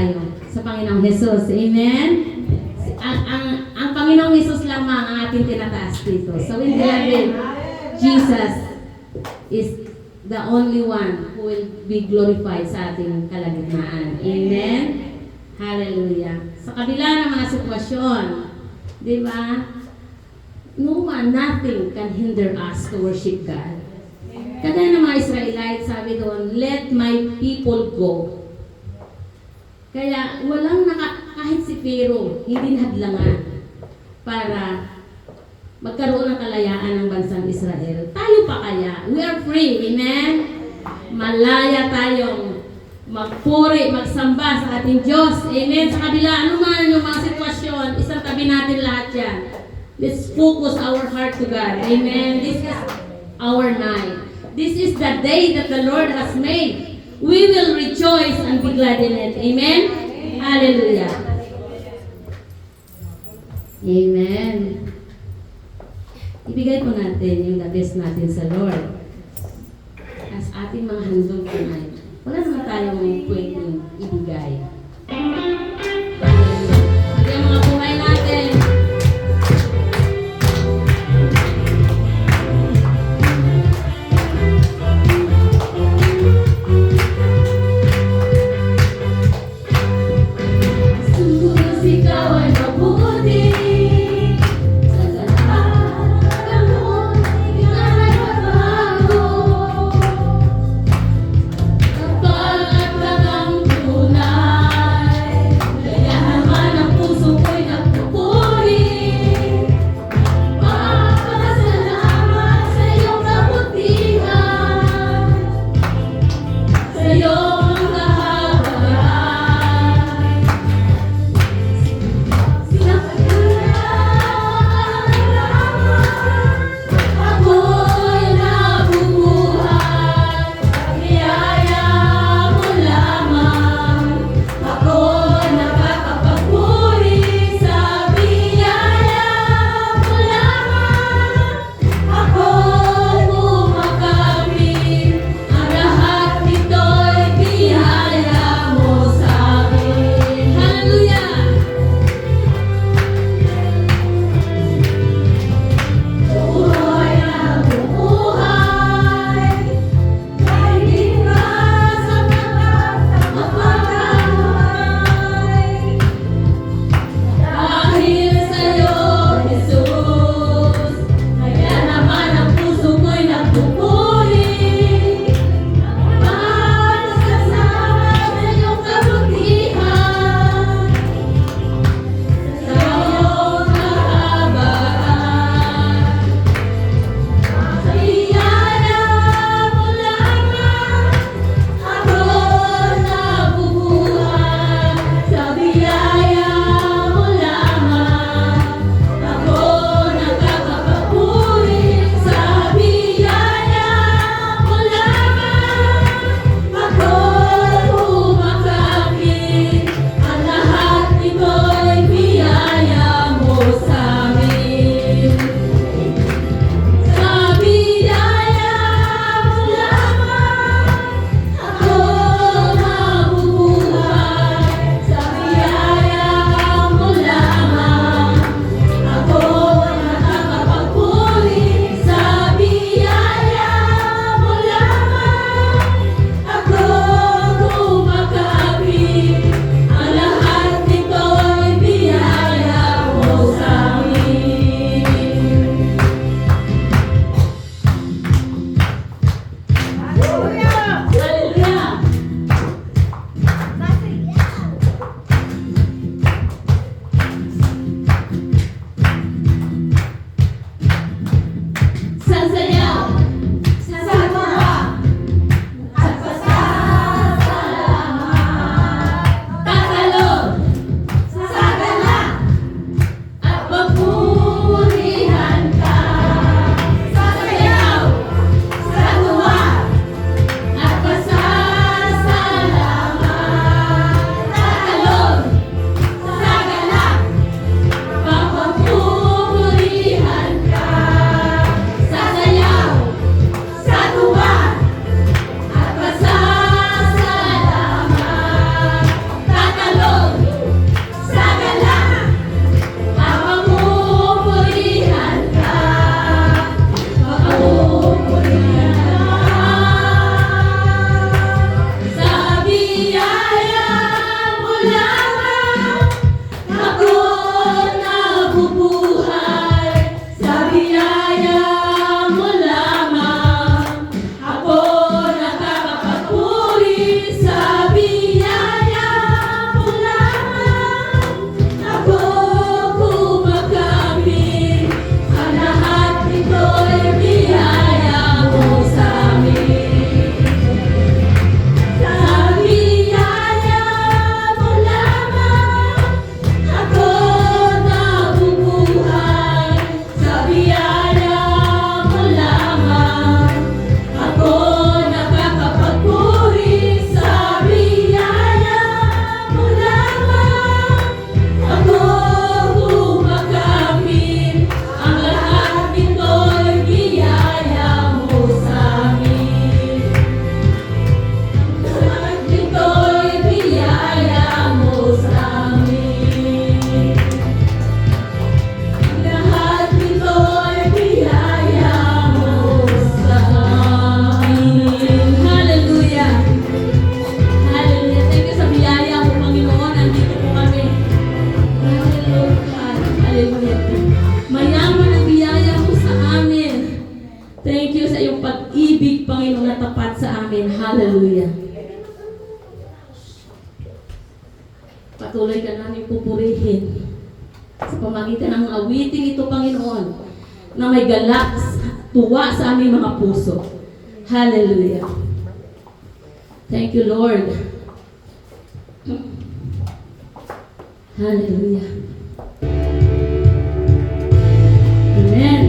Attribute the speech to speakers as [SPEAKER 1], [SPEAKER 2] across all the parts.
[SPEAKER 1] tayo sa Panginoong Jesus. Amen? Ang Panginoong Jesus lamang ang ating tinataas dito. So in the end, Jesus is the only one who will be glorified sa ating kalagitnaan. Amen? Hallelujah. Sa kabila ng mga sitwasyon, di ba? No one, nothing can hinder us to worship God. Kagaya ng mga Israelites, sabi doon, let my people go. Kaya walang kahit si Pharaoh, hindi hadlangan para magkaroon ng kalayaan ng bansang Israel. Tayo pa kaya? We are free. Amen? Malaya tayong magpuri, magsamba sa ating Diyos. Amen? Sa kabila, ano man yung mga sitwasyon, isang tabi natin lahat yan. Let's focus our heart to God. Amen? This is our night. This is the day that the Lord has made. We will rejoice and be glad in it. Amen? Hallelujah. Amen. Ibigay po natin yung the best natin sa Lord as ating mga handog tonight. Wala naman tayong pwedeng ibigay. Ibigay ang mga buhay natin.
[SPEAKER 2] Kapag at tagang
[SPEAKER 1] Patuloy ka namin pupurihin sa pamagitan ng awiting ito, Panginoon, na may galak, tuwa sa aming mga puso. Hallelujah. Thank you, Lord. Hallelujah. Amen.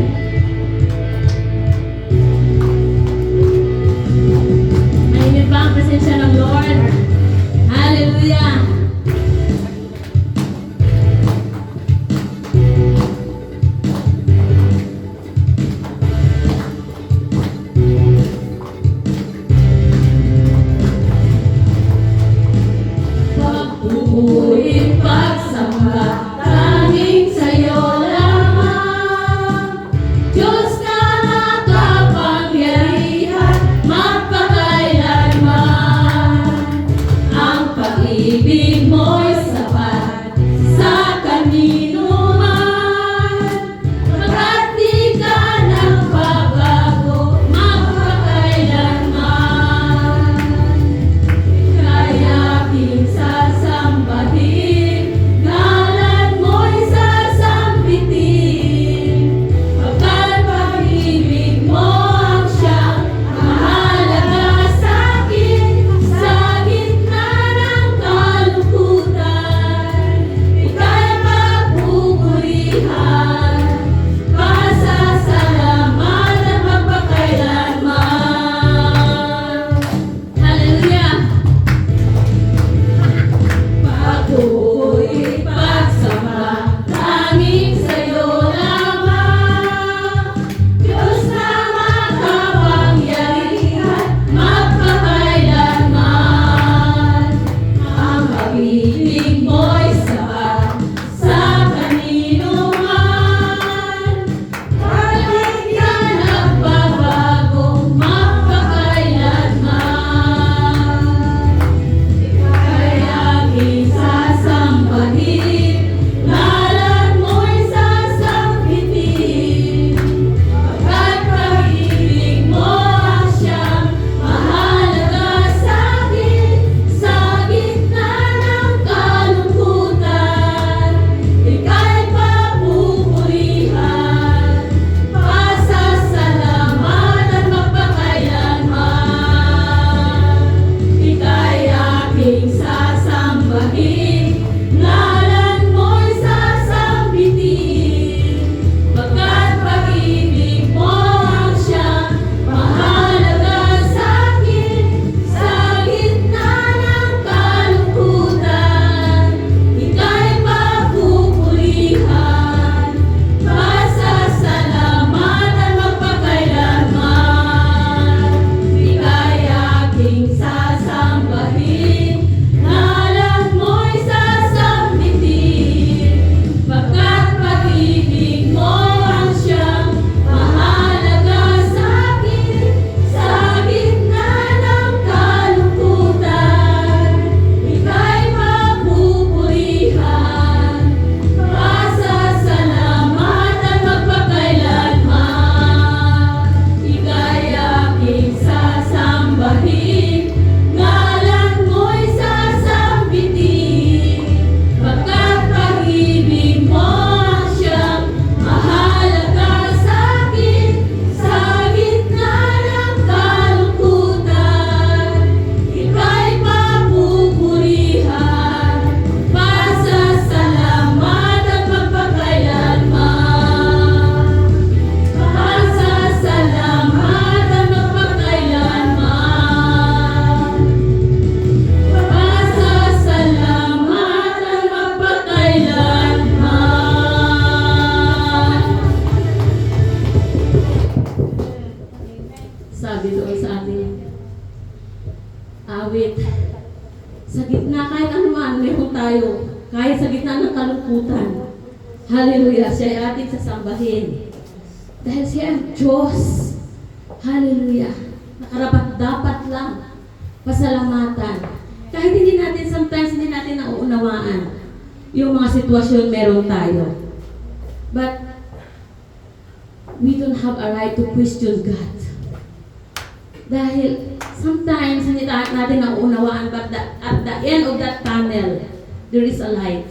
[SPEAKER 1] Mainit ba ang presensya ng Lord? Hallelujah. Pagpupuri, pagsamba, tanging sa'yo lamang. Diyos na makapangyarihan, magpakailanman. Ang pag-ibig mo'y sapat sa kanino man. Pagkat di ka nagbabago, magpakailanman. Kaya aking sasambahin, ngalan mo'y sasambitin. Pagkat pag-ibig mo ang siyang mahalaga sa'kin, sa gitna ng kalungkutan, ika'y pagpupurihan, pasasalamat at magpakailanman. Hallelujah! Pagpupuri, pagsamba, tanging sa'yo lamang. Diyos na makapangyarihan, magpakailanman. Ang pag-ibig mo'y sapat sa kanino man. Kahit di ka nagbabago, magpakailanman. Kaya aking sasambahin, ngalan mo'y sasambitin. Pagkat pag-ibig mo ang siyang mahalaga sa'kin, sa gitna ng kalungkutan, ika'y pagpupurihan, pasasalamat at magpakailanman. Ika'y aking sasambahin, ngalan mo'y sasambitin. Pagkat pag-ibig mo ang siyang mahalaga sa'kin, sa gitna ng kalungkutan, ika'y pagpupurihan, pasasalamat at magpakailanman. Ika'y aking sasambahin, ngalan mo'y sasambitin. Pagkat pag-ibig mo ang siyang mahalaga sa'kin, sa gitna ng kalungkutan, ika'y pagpupurihan, pasasalamat at magpakailanman. Ika'y aking sasambahin, ngalan mo'y sasambitin. Pagkat pag-ibig mo ang siyang mahalaga sa'kin, sa gitna ng kalungkutan, ika'y pagpupurihan, pasasalamat at magpakailanman. Pasasalamat at magpakailanman. Pasasalamat at magpakailanman. Sabi doon sa ating awit, sa gitna kahit anuman meron tayo, kahit sa gitna ng kalungkutan, hallelujah, siya ay ating sasambahin. Dahil siya ang Diyos. Hallelujah. Nakarapat dapat lang pasalamatan. Kahit hindi natin, sometimes hindi natin nauunawaan yung mga sitwasyon meron tayo. But we don't have a right to question God. Dahil sometimes hindi natin nauunawaan, but at the end of that tunnel, there is a light.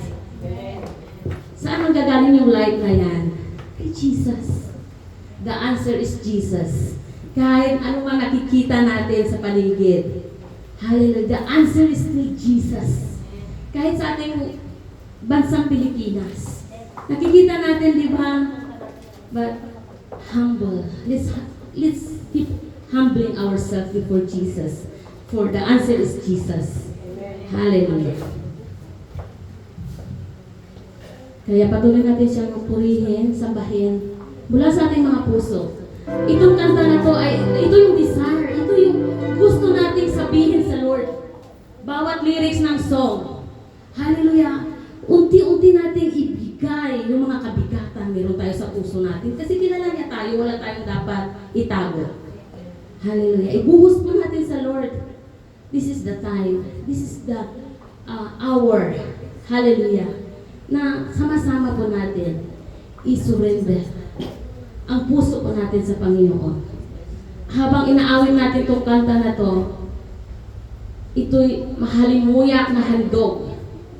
[SPEAKER 1] Saan ang gagaling yung light na yan? Kay Jesus. The answer is Jesus. Kahit ano man nakikita natin sa paligid. Hallelujah. The answer is still Jesus. Kahit sa ating bansang Pilipinas. Nakikita natin, di ba? But humble. Let's keep humbling ourselves before Jesus. For the answer is Jesus. Hallelujah. Kaya patuloy natin siyang purihin, sambahin, mula sa ating mga puso. Itong kanta na to ay, ito yung desire, ito yung gusto nating sabihin sa Lord. Bawat lyrics ng song. Hallelujah. Unti-unti nating ibigay yung mga kabigatan meron tayo sa puso natin. Kasi kilala niya tayo, wala tayong dapat itago. Hallelujah. Ibuhos po natin sa Lord. This is the time. This is the hour. Hallelujah. Na sama-sama po natin i-surrender ang puso po natin sa Panginoon. Habang inaawin natin itong kanta na to, ito'y mahalimuyak na handog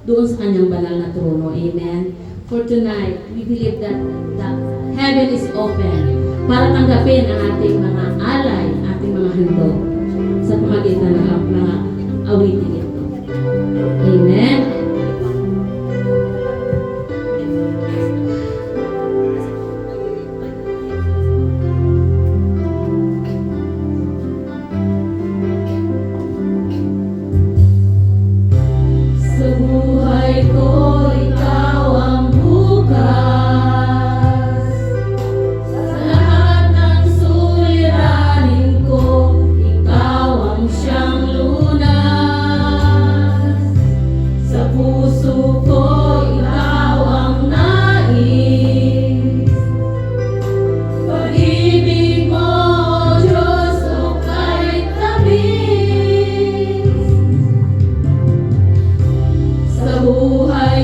[SPEAKER 1] doon sa kanyang banal na trono. Amen. For tonight, we believe that the heaven is open para tanggapin ang ating mga alay, ating mga handog sa pamagitan ng mga awitin ito. Amen.
[SPEAKER 2] Buhay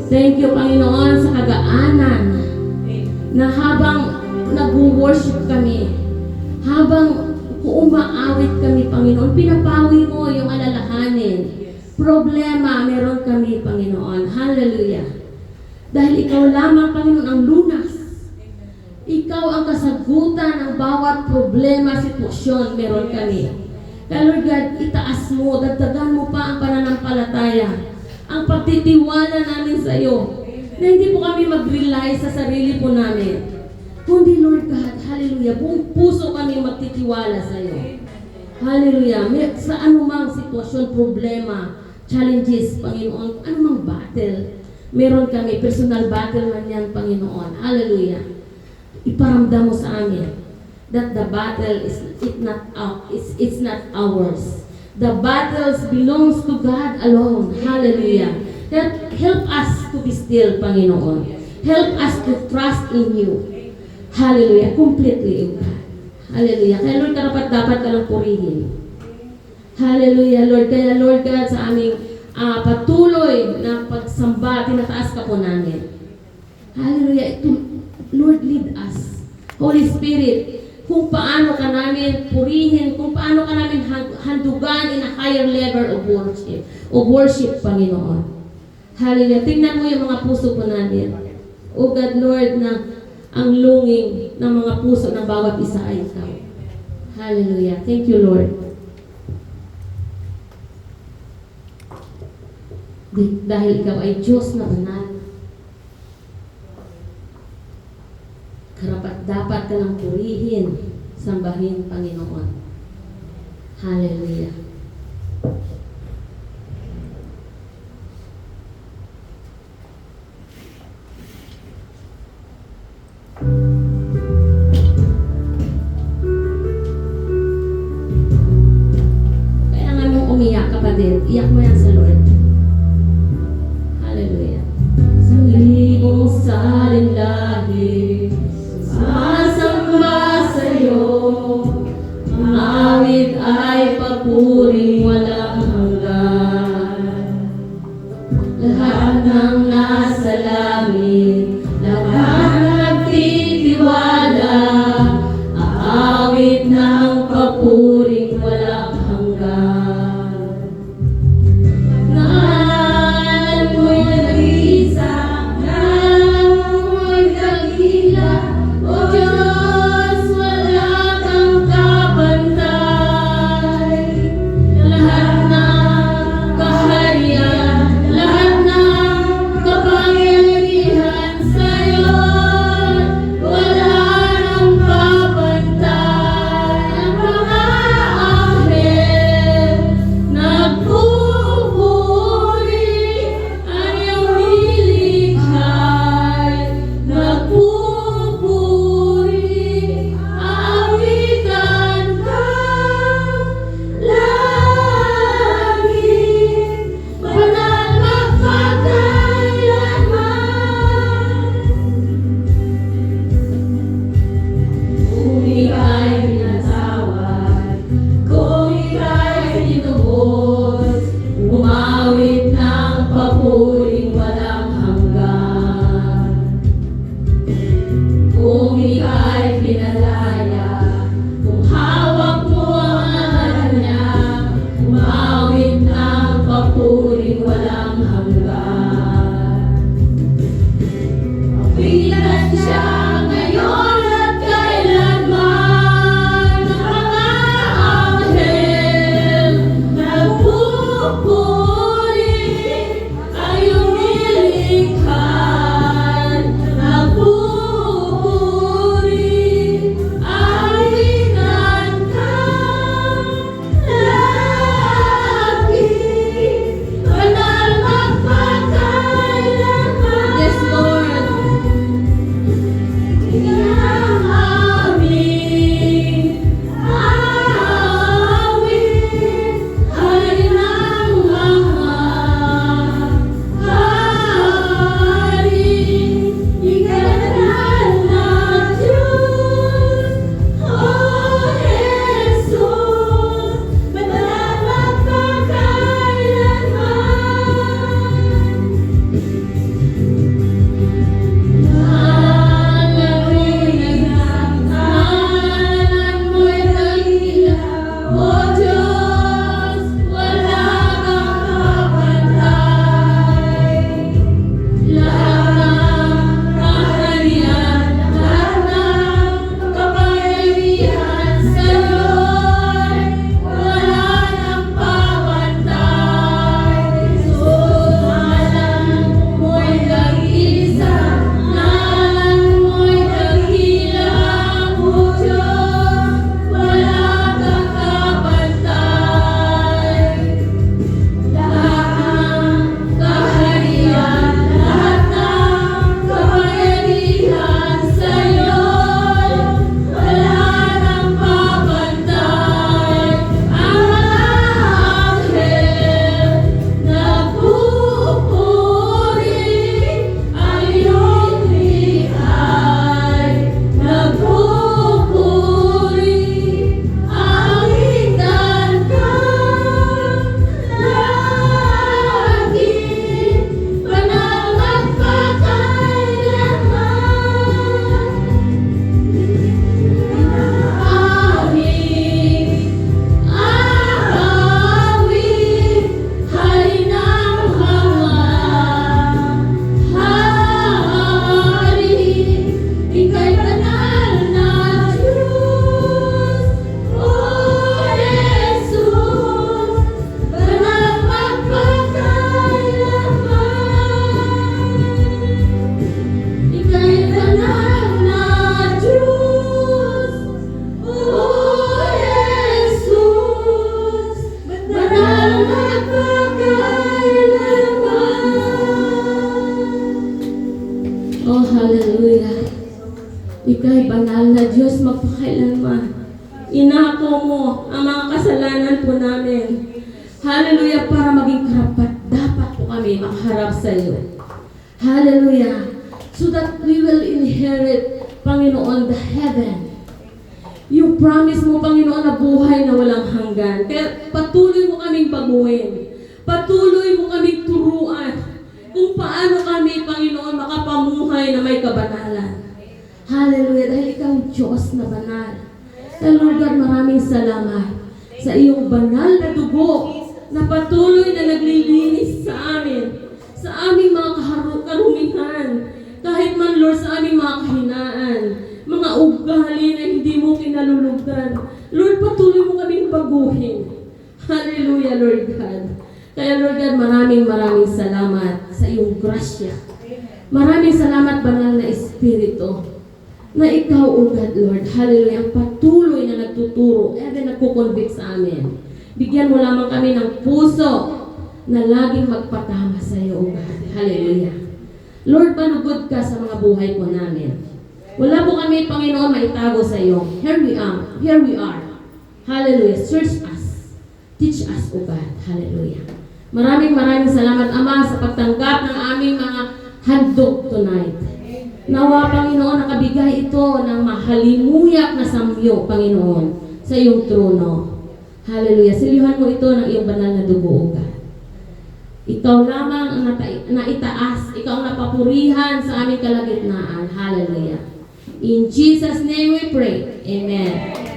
[SPEAKER 1] Thank you, Panginoon, sa kagaanan na habang nag-worship kami, habang umaawit kami, Panginoon, pinapawi mo yung alalahanin. Problema, meron kami, Panginoon. Hallelujah. Dahil ikaw lamang, Panginoon, ang lunas. Ikaw ang kasagutan ng bawat problema, sitwasyon, meron kami. Kaya Lord God, itaas mo, dagdagan mo pa ang pananampalataya, ang pagtitiwala namin sa iyo, na hindi po kami mag-rely sa sarili po namin. Kundi Lord God, hallelujah, buong puso kami magtitiwala sa iyo. Hallelujah, sa anumang sitwasyon, problema, challenges, Panginoon, anumang battle, meron kami, personal battle man yan, Panginoon. Hallelujah. Iparamdam mo sa amin that the battle it's not ours. The battles belongs to God alone. Hallelujah. Help us to be still, Panginoon. Help us to trust in you. Hallelujah. Completely, O God. Hallelujah. Kaya Lord, dapat ka lang purihin. Hallelujah, Lord. Kaya Lord God, sa aming patuloy na pagsamba, tinataas ka po namin. Hallelujah. Lord, lead us. Holy Spirit, kung paano ka namin purihin, kung paano ka namin handugan in a higher level of worship, Panginoon. Hallelujah. Tingnan mo yung mga puso po namin. O God, Lord, na ang longing ng mga puso ng bawat isa ay ikaw. Hallelujah. Thank you, Lord. Dahil ikaw ay Diyos na banal. Karapat dapat ka lang purihin, sambahin, Panginoon. Hallelujah. Kaya nga mong umiyak, kapatid. Iyak mo yan sa Lord. Hallelujah. Sa libong salinlahi, sumasamba sa'yo, ang awit ay papuri Oh, hallelujah. Ika'y banal na Diyos magpakailanman. Inako mo ang mga kasalanan po namin. Hallelujah, para maging karapat dapat po kami makaharap sa iyo. Hallelujah. So that we will inherit, Panginoon, the heaven. You promise mo, Panginoon, na buhay na walang hanggan. Kaya patuloy mo kaming baguhin. Patuloy mo kaming turuan kung paano kami, Panginoon, makapamuhay na may kabanalan. Hallelujah, dahil ikaw Diyos na banal. Kaya Lord God, maraming salamat sa iyong banal na dugo na patuloy na naglilinis sa amin, sa aming mga karumihan, kahit man Lord sa aming mga kahinaan, mga ugali na hindi mo kinalulugdan. Lord, patuloy mo kaming baguhin. Hallelujah, Lord God. Kaya Lord God, maraming salamat sa iyong grasya. Maraming salamat, banal na Espiritu, na ikaw, O God, Lord, hallelujah, ang patuloy na nagtuturo, even nagkukonvict sa amin. Bigyan mo lamang kami ng puso na laging magpatama sa iyo, O God, hallelujah. Lord, manugod ka sa mga buhay po namin. Wala po kami, Panginoon, maitago sa iyo. Here we are. Hallelujah. Search us. Teach us, O God, hallelujah. Maraming salamat, Ama, sa pagtanggap ng aming mga handog tonight. Nawa, Panginoon, nakabigay ito ng mahalimuyak na samyo, Panginoon, sa iyong trono. Hallelujah. Silihan mo ito ng iyong banal na dugo, O God. Ikaw lamang ang naitaas. Ikaw ang napapurihan sa aming kalagitnaan. Hallelujah. In Jesus' name we pray. Amen.